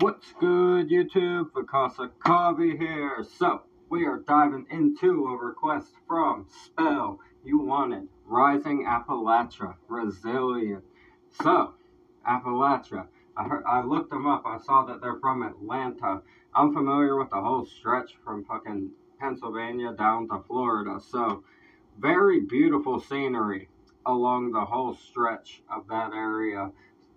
What's good, YouTube? Vakasa Kavi here. So, we are diving into a request from Spell. You wanted Rising Appalachia, Resilient. So, Appalachia. I looked them up. I saw that they're from Atlanta. I'm familiar with the whole stretch from fucking Pennsylvania down to Florida. So, very beautiful scenery along the whole stretch of that area.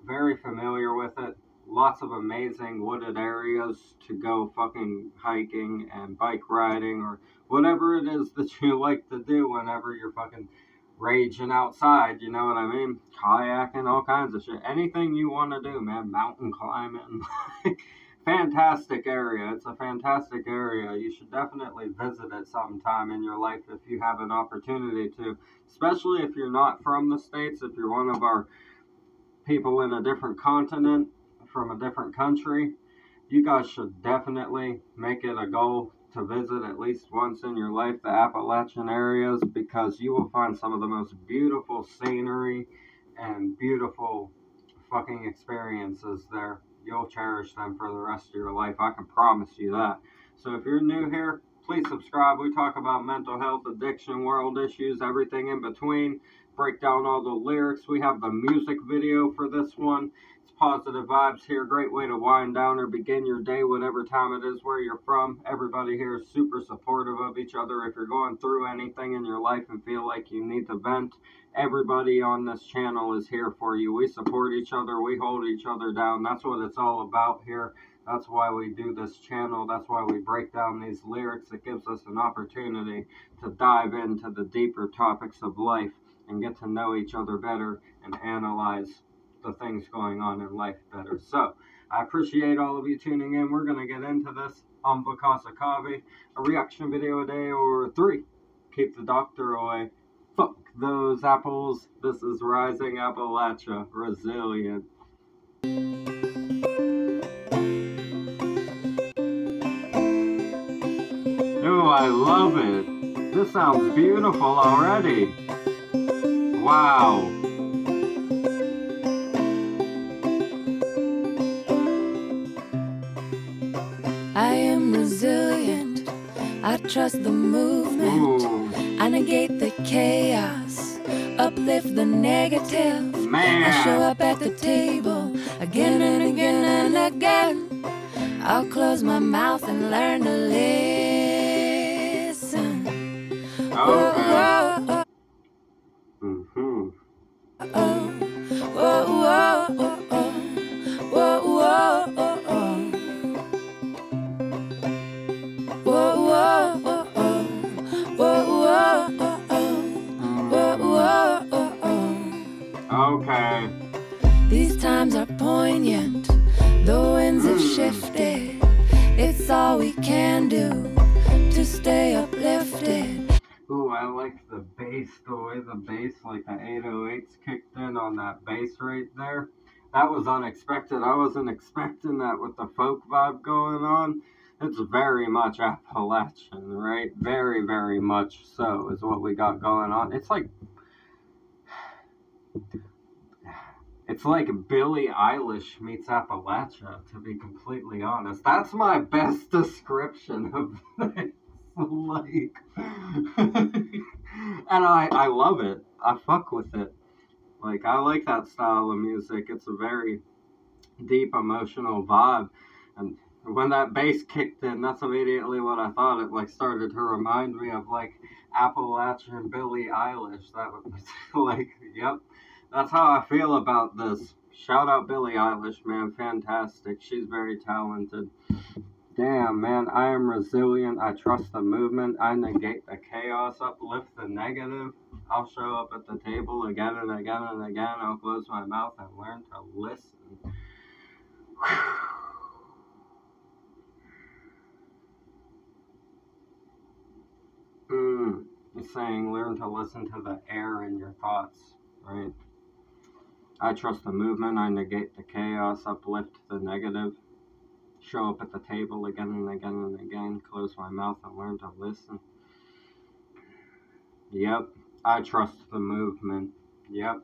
Very familiar with it. Lots of amazing wooded areas to go fucking hiking and bike riding or whatever it is that you like to do whenever you're fucking raging outside, you know what I mean? Kayaking, all kinds of shit. Anything you want to do, man. Mountain climbing. Fantastic area. It's a fantastic area. You should definitely visit it sometime in your life if you have an opportunity to. Especially if you're not from the States, if you're one of our people in a different continent, from a different country, you guys should definitely make it a goal to visit at least once in your life the Appalachian areas, because you will find some of the most beautiful scenery and beautiful fucking experiences there. You'll cherish them for the rest of your life. I can promise you that. So if you're new here, please subscribe. We talk about mental health, addiction, world issues, everything in between. Break down all the lyrics. We have the music video for this one. It's positive vibes here. Great way to wind down or begin your day, whatever time it is where you're from. Everybody here is super supportive of each other. If you're going through anything in your life and feel like you need to vent, everybody on this channel is here for you. We support each other. We hold each other down. That's what it's all about here. That's why we do this channel. That's why we break down these lyrics. It gives us an opportunity to dive into the deeper topics of life and get to know each other better and analyze the things going on in life better. So, I appreciate all of you tuning in. We're going to get into this on Vakasa Kavi, a reaction video a day or 3. Keep the doctor away. Fuck those apples. This is Rising Appalachia, Resilient. Oh, I love it. This sounds beautiful already. Wow. I am resilient. I trust the movement. Ooh. I negate the chaos. Uplift the negative. Man. I show up at the table again and again and again. I'll close my mouth and learn to listen. Okay. Okay. These times are poignant. The winds have shifted. It's all we can do to stay uplifted. Ooh, I like the bass, the way the bass, like the 808s kicked in on that bass right there. That was unexpected. I wasn't expecting that with the folk vibe going on. It's very much Appalachian, right? Very, very much so is what we got going on. It's like Billie Eilish meets Appalachia, to be completely honest. That's my best description of this. Like, and I love it. I fuck with it. Like, I like that style of music. It's a very deep emotional vibe. And when that bass kicked in, that's immediately what I thought. It like started to remind me of like Appalachian Billie Eilish. That was like, yep. That's how I feel about this. Shout out Billie Eilish, man. Fantastic. She's very talented. Damn, man. I am resilient. I trust the movement. I negate the chaos, uplift the negative. I'll show up at the table again and again and again. I'll close my mouth and learn to listen. It's saying learn to listen to the air in your thoughts, right? I trust the movement. I negate the chaos, uplift the negative. Show up at the table again and again and again. Close my mouth and learn to listen. Yep. I trust the movement. Yep.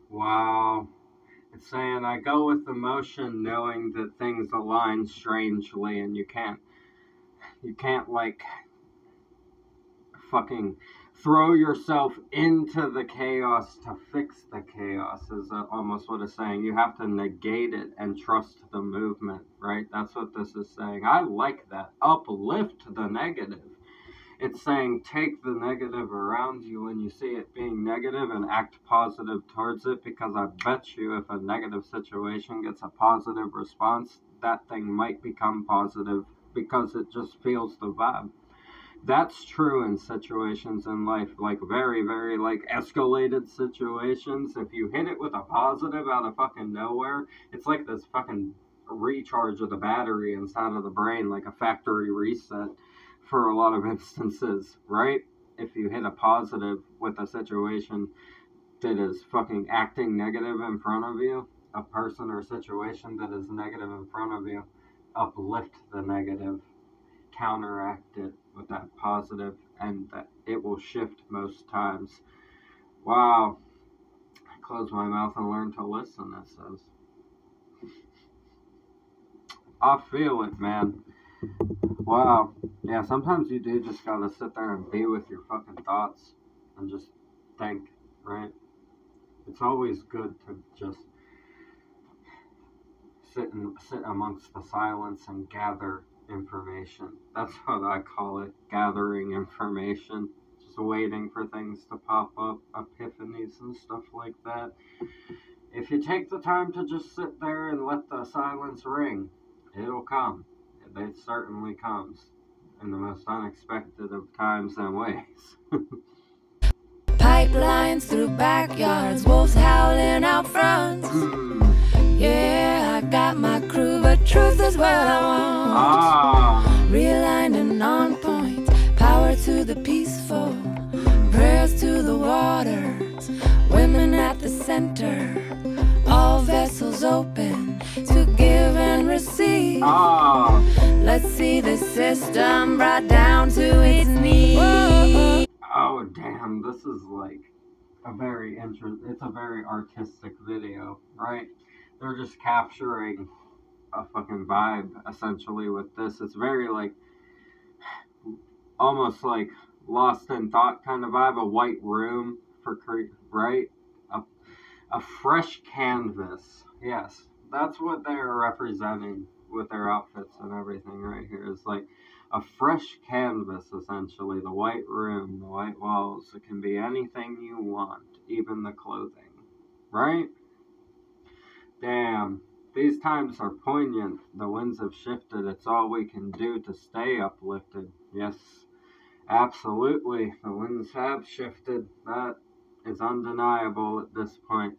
Wow. It's saying, I go with emotion knowing that things align strangely and you can't like fucking throw yourself into the chaos to fix the chaos is almost what it's saying. You have to negate it and trust the movement, right? That's what this is saying. I like that. Uplift the negative. It's saying take the negative around you when you see it being negative and act positive towards it, because I bet you if a negative situation gets a positive response, that thing might become positive because it just feels the vibe. That's true in situations in life, like very, very like escalated situations. If you hit it with a positive out of fucking nowhere, it's like this fucking recharge of the battery inside of the brain, like a factory reset for a lot of instances, right? If you hit a positive with a situation that is fucking acting negative in front of you, a person or situation that is negative in front of you, uplift the negative, counteract it with that positive, and that it will shift most times. Wow. Close my mouth and learn to listen, it says. I feel it, man. Wow. Yeah, sometimes you do just gotta sit there and be with your fucking thoughts and just think, right? It's always good to just sit amongst the silence and gather information. That's what I call it, gathering information. Just waiting for things to pop up, epiphanies and stuff like that. If you take the time to just sit there and let the silence ring, it'll come. It certainly comes in the most unexpected of times and ways. Pipelines through backyards, wolves howling out front. Yeah, I got my crew, but truth is what I want. Realigned and on point, power to the peaceful, prayers to the waters, women at the center, all vessels open to give and receive. Let's see the system brought down to its knees. Oh damn, this is like it's a very artistic video, right? They're just capturing a fucking vibe essentially with this. It's very like almost like lost in thought kind of vibe, a white room right? A fresh canvas. Yes, that's what they're representing with their outfits and everything right here. Is like a fresh canvas, essentially. The white room, the white walls. It can be anything you want, even the clothing, right? Damn, these times are poignant. The winds have shifted. It's all we can do to stay uplifted. Yes, absolutely. The winds have shifted. That is undeniable at this point.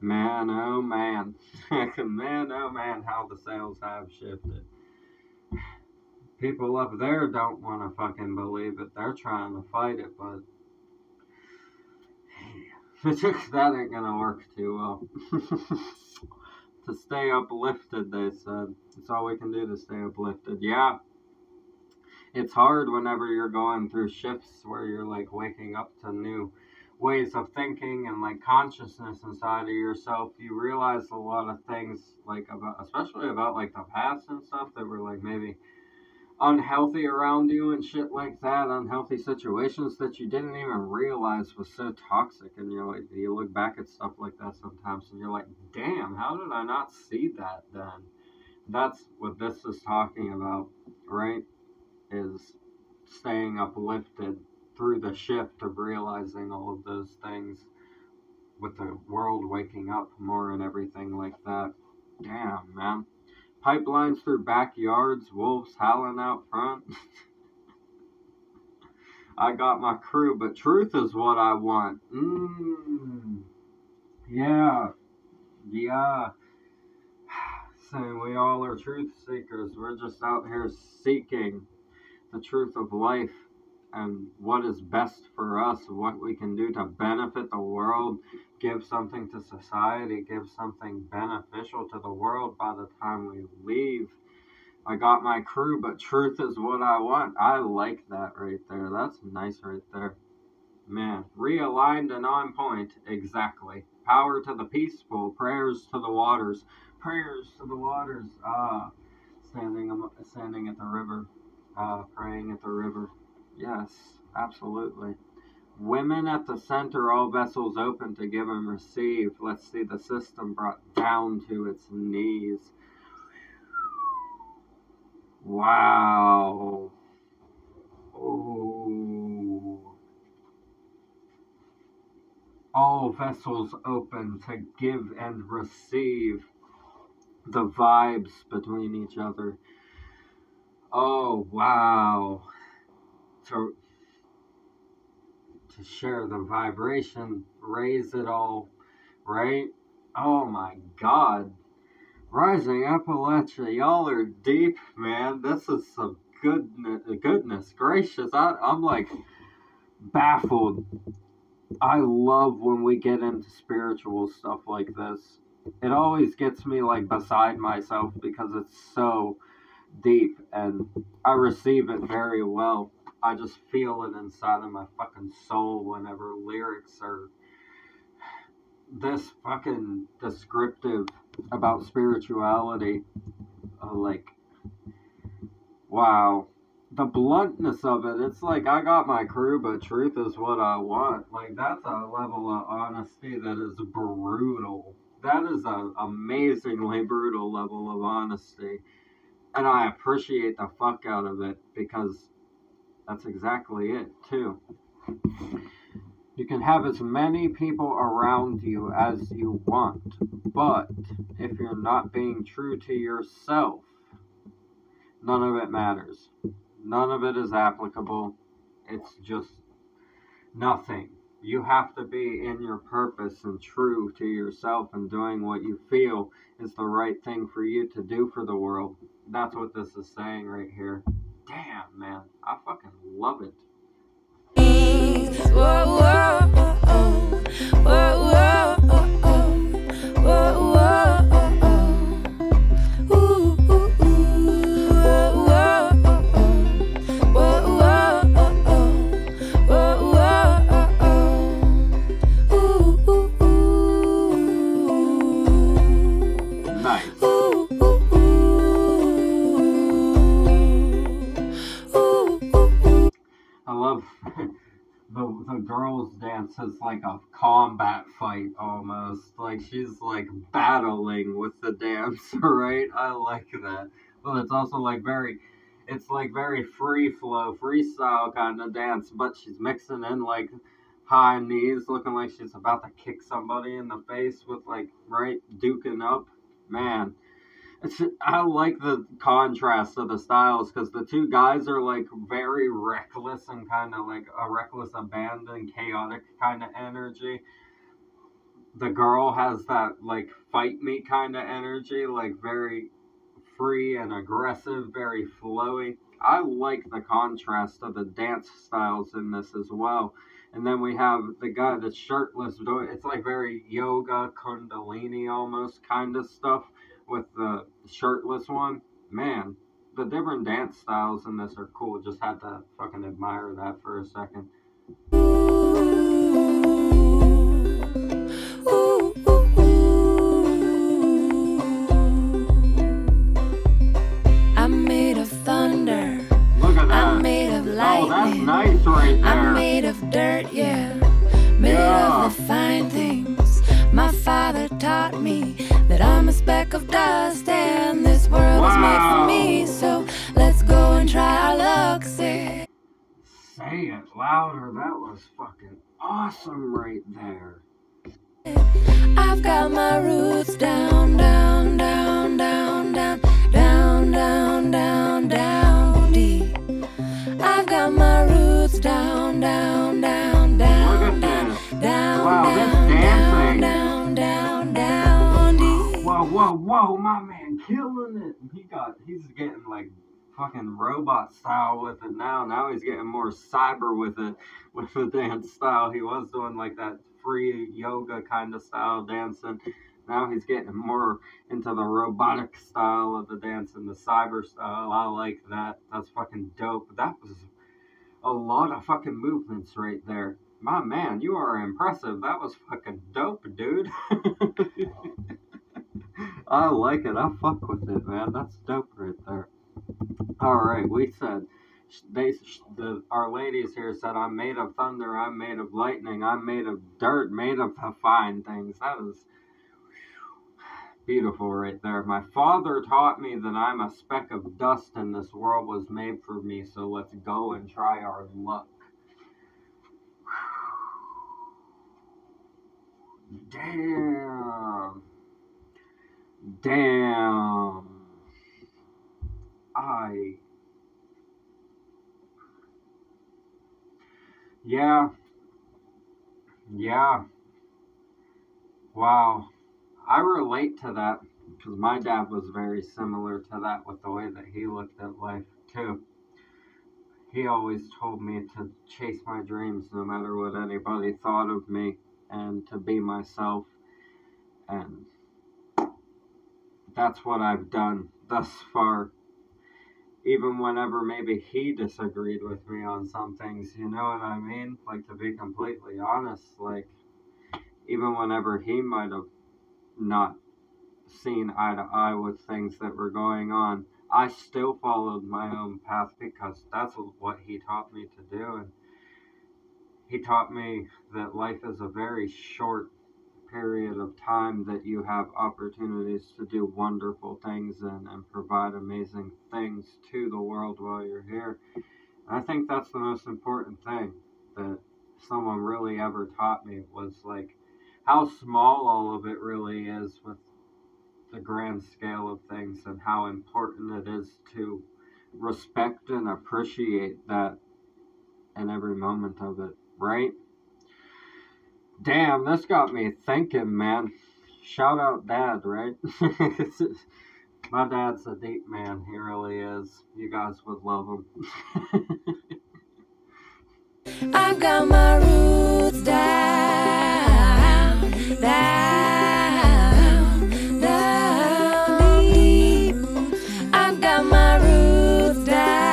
Man, oh man. Man, oh man, how the sails have shifted. People up there don't want to fucking believe it. They're trying to fight it, but that ain't gonna work too well. To stay uplifted, they said. It's all we can do to stay uplifted. Yeah. It's hard whenever you're going through shifts where you're like waking up to new ways of thinking and like consciousness inside of yourself. You realize a lot of things, like especially about like the past and stuff that were like maybe unhealthy around you and shit like that, unhealthy situations that you didn't even realize was so toxic. And you're like, you look back at stuff like that sometimes and you're like, damn, how did I not see that then? That's what this is talking about, right? Is staying uplifted through the shift of realizing all of those things with the world waking up more and everything like that. Damn, man. Pipelines through backyards, wolves howling out front. I got my crew, but truth is what I want. Yeah. Saying we all are truth seekers. We're just out here seeking the truth of life and what is best for us, what we can do to benefit the world, give something to society, give something beneficial to the world by the time we leave. I got my crew, but truth is what I want. I like that right there. That's nice right there. Man, realigned and on point. Exactly. Power to the peaceful. Prayers to the waters. Prayers to the waters. Standing at the river. Praying at the river. Yes, absolutely. Women at the center, all vessels open to give and receive. Let's see the system brought down to its knees. Wow. Oh. All vessels open to give and receive. The vibes between each other. Oh, wow. To share the vibration, raise it all, right? Oh my God. Rising Appalachia, y'all are deep, man. This is some goodness gracious. I'm like baffled. I love when we get into spiritual stuff like this. It always gets me like beside myself because it's so deep and I receive it very well. I just feel it inside of my fucking soul whenever lyrics are this fucking descriptive about spirituality. Like, wow. The bluntness of it, it's like I got my crew, but truth is what I want. Like, that's a level of honesty that is brutal. That is an amazingly brutal level of honesty. And I appreciate the fuck out of it because that's exactly it, too. You can have as many people around you as you want, but if you're not being true to yourself, none of it matters. None of it is applicable. It's just nothing. You have to be in your purpose and true to yourself and doing what you feel is the right thing for you to do for the world. That's what this is saying right here. Damn, man. I fucking love it. Whoa, whoa, oh, oh. Whoa, whoa, oh, oh. Whoa, whoa, oh, oh. Ooh, ooh, ooh. Whoa, whoa, oh, oh. Whoa, whoa, oh, oh. Whoa, whoa, oh, oh. Ooh, ooh, ooh. Nice. Ooh, ooh, ooh. Ooh, ooh, ooh. I love the girls dance is like a combat fight almost. Like she's like battling with the dance, right? I like that. But it's also like it's like very free flow, freestyle kind of dance, but she's mixing in like high knees, looking like she's about to kick somebody in the face with like, right, duking up. Man, I like the contrast of the styles because the two guys are like very reckless and kind of like a reckless abandon, chaotic kind of energy. The girl has that like fight me kind of energy, like very free and aggressive, very flowy. I like the contrast of the dance styles in this as well. And then we have the guy that's shirtless. It's like very yoga, kundalini almost kind of stuff with the shirtless one. Man, the different dance styles in this are cool. Just had to fucking admire that for a second. I'm made of thunder. Look at that. I'm made of lightning. Oh, that's nice right there. I'm made of dirt, yeah. Made of the fine things. My father taught me that I'm a speck of dust and this world was made for me. So let's go and try our luck. Say it louder. That was fucking awesome right there. I've got my roots down, down, down, down, down, down, down, down, down deep. I've got my roots down, down, down, down, down, down, wow, down, down, down, down deep. Whoa, my man killing it. He's getting like fucking robot style with it now. Now he's getting more cyber with it, with the dance style. He was doing like that free yoga kind of style dancing. Now he's getting more into the robotic style of the dance and the cyber style. I like that. That's fucking dope. That was a lot of fucking movements right there. My man, you are impressive. That was fucking dope, dude. I like it. I fuck with it, man. That's dope right there. Alright, we said, our ladies here said, I'm made of thunder, I'm made of lightning, I'm made of dirt, made of fine things. That is beautiful right there. My father taught me that I'm a speck of dust and this world was made for me, so let's go and try our luck. Damn. Yeah. Wow. I relate to that because my dad was very similar to that with the way that he looked at life too. He always told me to chase my dreams no matter what anybody thought of me and to be myself. And that's what I've done thus far. Even whenever maybe he disagreed with me on some things, you know what I mean? Like, to be completely honest, like, even whenever he might have not seen eye to eye with things that were going on, I still followed my own path because that's what he taught me to do. And he taught me that life is a very short period of time that you have opportunities to do wonderful things and provide amazing things to the world while you're here. And I think that's the most important thing that someone really ever taught me, was like how small all of it really is with the grand scale of things, and how important it is to respect and appreciate that in every moment of it, right? Damn, this got me thinking, man. Shout out Dad, right? My dad's a deep man. He really is. You guys would love him. I've got my roots down deep. I've got my roots down.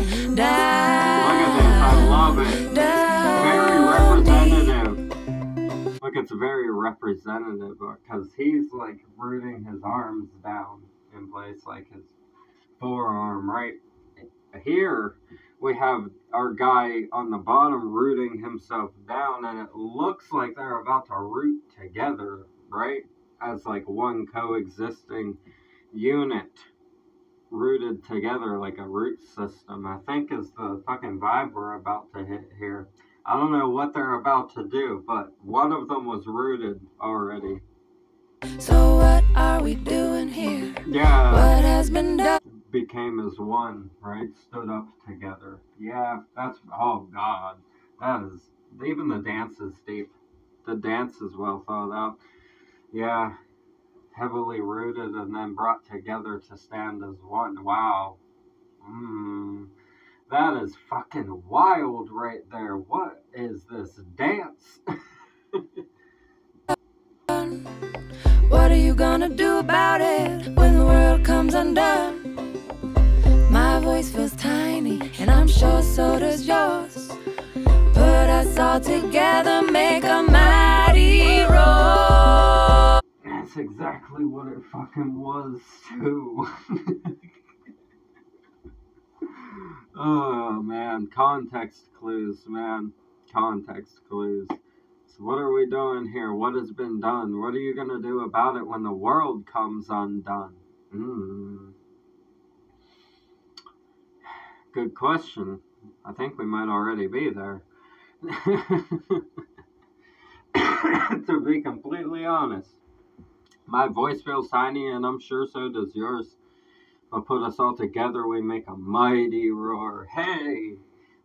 Look at this. I love it. Look, it's very representative because he's like rooting his arms down in place, like his forearm, right? Here we have our guy on the bottom rooting himself down, and it looks like they're about to root together, right? As like one coexisting unit, rooted together like a root system, I think is the fucking vibe we're about to hit here. I don't know what they're about to do, but one of them was rooted already. So what are we doing here? Yeah. What has been done? Became as one, right? Stood up together. Yeah, that's, oh God. That is, even the dance is deep. The dance is well thought out. Yeah. Heavily rooted and then brought together to stand as one. Wow. That is fucking wild right there. What is this dance? What are you gonna do about it when the world comes undone? My voice feels tiny, and I'm sure so does yours. Put us all together, make a mighty roar. That's exactly what it fucking was, too. Oh, man. Context clues, man. Context clues. So what are we doing here? What has been done? What are you going to do about it when the world comes undone? Good question. I think we might already be there. To be completely honest. My voice feels tiny, and I'm sure so does yours. But put us all together, we make a mighty roar. Hey,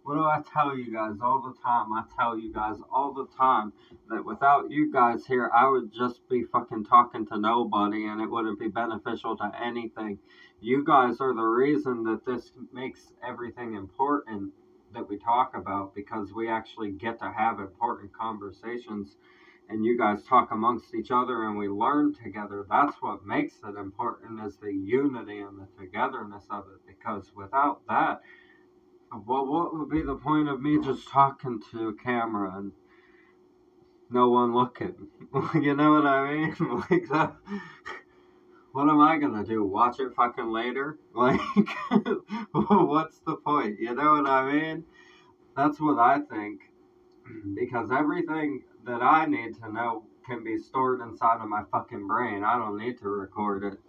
what do I tell you guys all the time? I tell you guys all the time that without you guys here, I would just be fucking talking to nobody, and it wouldn't be beneficial to anything. You guys are the reason that this makes everything important that we talk about, because we actually get to have important conversations. And you guys talk amongst each other and we learn together. That's what makes it important, is the unity and the togetherness of it. Because without that, Well, what would be the point of me just talking to a camera and no one looking? You know what I mean? Like that. What am I gonna do? Watch it fucking later? Like, what's the point? You know what I mean? That's what I think. Because everything that I need to know can be stored inside of my fucking brain. I don't need to record it.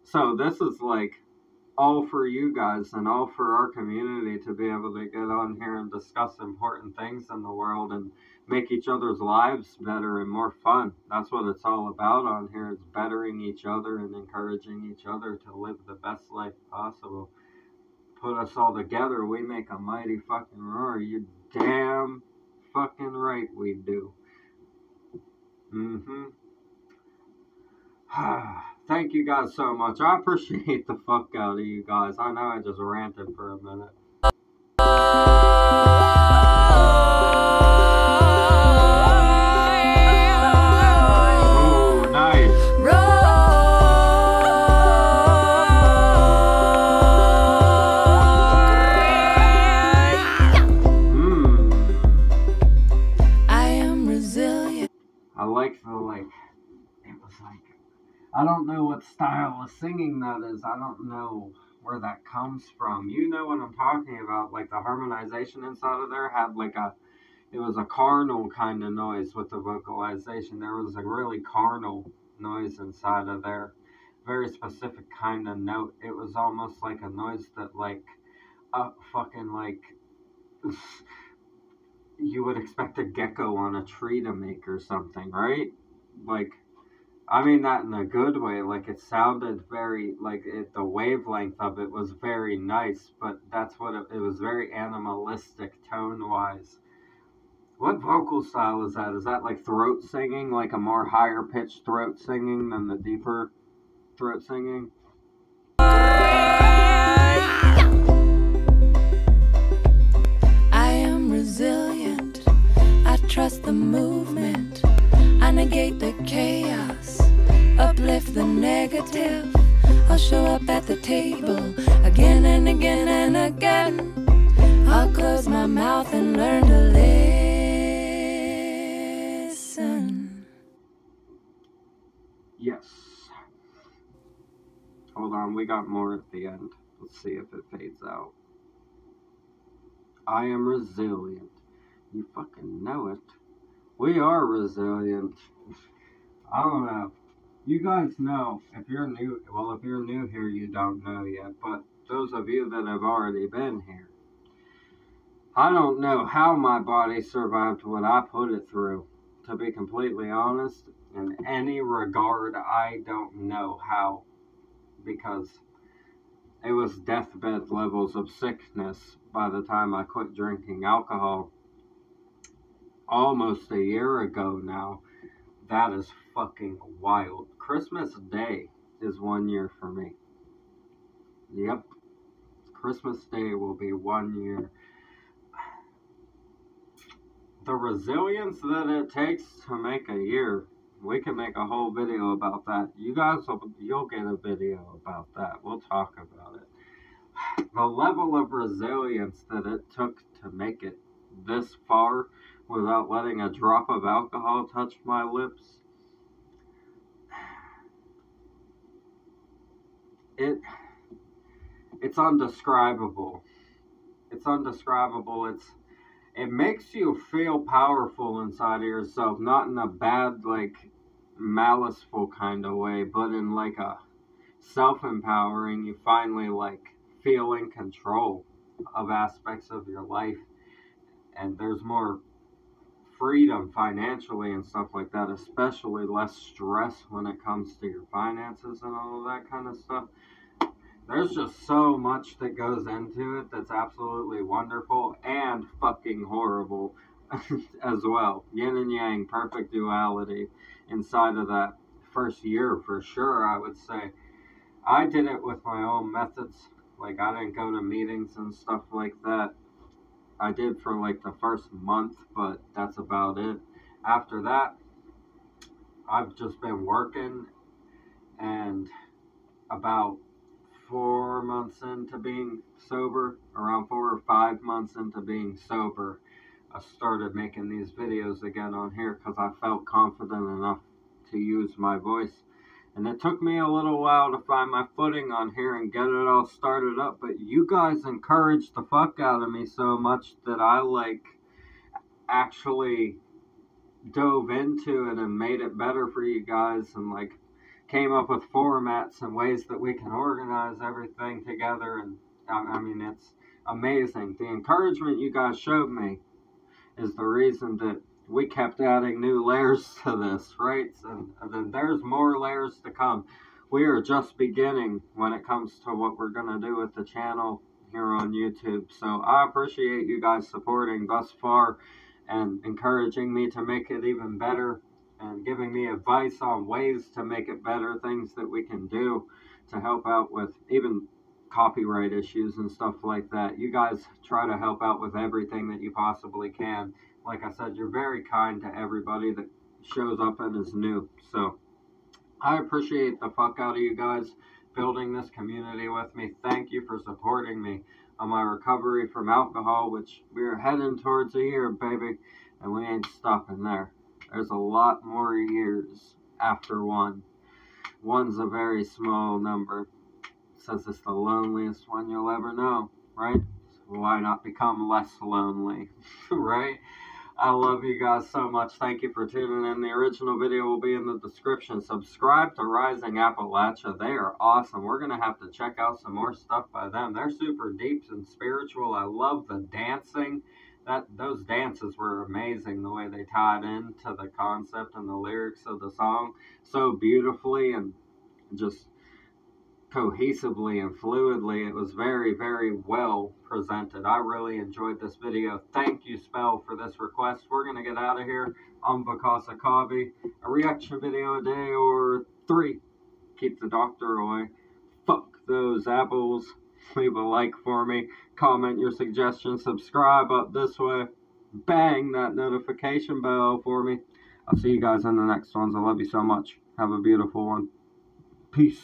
So this is like all for you guys and all for our community to be able to get on here and discuss important things in the world and make each other's lives better and more fun. That's what it's all about on here. It's bettering each other and encouraging each other to live the best life possible. Put us all together, we make a mighty fucking roar. You damn fucking right we do. Thank you guys so much. I appreciate the fuck out of you guys. I know I just ranted for a minute. Oh, nice. I am resilient. I like the, it was like, I don't know what style of singing that is. I don't know where that comes from. You know what I'm talking about. Like the harmonization inside of there had it was a carnal kind of noise with the vocalization. There was a really carnal noise inside of there. Very specific kind of note. It was almost like a noise that you would expect a gecko on a tree to make or something, right? Like, I mean that in a good way. Like, it sounded very, the wavelength of it was very nice, but that's what it was very animalistic tone-wise. What vocal style is that? Is that like throat singing, like a more higher pitched throat singing than the deeper throat singing? I am resilient. I trust the movement. I negate the chaos, uplift the negative. I'll show up at the table again and again and again. I'll close my mouth and learn to listen. Yes. Hold on, we got more at the end. Let's see if it fades out. I am resilient. You fucking know it. We are resilient. I don't know. You guys know, if you're new here, you don't know yet, but those of you that have already been here, I don't know how my body survived what I put it through. To be completely honest, in any regard, I don't know how, because it was deathbed levels of sickness by the time I quit drinking alcohol almost a year ago now. That is fucking wild. Christmas Day is 1 year for me. Yep. Christmas Day will be 1 year. The resilience that it takes to make a year, we can make a whole video about that. You guys, you'll get a video about that. We'll talk about it. The level of resilience that it took to make it this far without letting a drop of alcohol touch my lips, it's undescribable. It's undescribable. It makes you feel powerful inside of yourself, not in a bad, maliceful kind of way, but in a self-empowering. You finally feel in control of aspects of your life, and there's more freedom financially and stuff like that, especially less stress when it comes to your finances and all of that kind of stuff. There's just so much that goes into it that's absolutely wonderful and fucking horrible as well. Yin and yang, perfect duality inside of that first year for sure, I would say. I did it with my own methods. I didn't go to meetings and stuff like that. I did for the first month, but that's about it. After that, I've just been working, and about 4 months into being sober, around 4 or 5 months into being sober, I started making these videos again on here because I felt confident enough to use my voice. And it took me a little while to find my footing on here and get it all started up, but you guys encouraged the fuck out of me so much that I actually dove into it and made it better for you guys, and came up with formats and ways that we can organize everything together. And I mean, it's amazing. The encouragement you guys showed me is the reason that we kept adding new layers to this, right? And then there's more layers to come. We are just beginning when it comes to what we're going to do with the channel here on YouTube. So I appreciate you guys supporting thus far and encouraging me to make it even better, and giving me advice on ways to make it better, things that we can do to help out with even copyright issues and stuff like that. You guys try to help out with everything that you possibly can. Like I said, you're very kind to everybody that shows up and is new. So I appreciate the fuck out of you guys building this community with me. Thank you for supporting me on my recovery from alcohol, which we're heading towards a year, baby, and we ain't stopping there. There's a lot more years after one. One's a very small number. It says it's the loneliest one you'll ever know, right? So why not become less lonely, right? I love you guys so much. Thank you for tuning in. The original video will be in the description. Subscribe to Rising Appalachia. They are awesome. We're going to have to check out some more stuff by them. They're super deep and spiritual. I love the dancing. Those dances were amazing, the way they tied into the concept and the lyrics of the song so beautifully and just cohesively and fluidly. It was very, very well presented. I really enjoyed this video. Thank you, Spell, for this request. We're going to get out of here. I'm Vakasa Kavi. A reaction video a day or 3. Keep the doctor away. Fuck those apples. Leave a like for me. Comment your suggestions. Subscribe up this way. Bang that notification bell for me. I'll see you guys in the next ones. I love you so much. Have a beautiful one. Peace.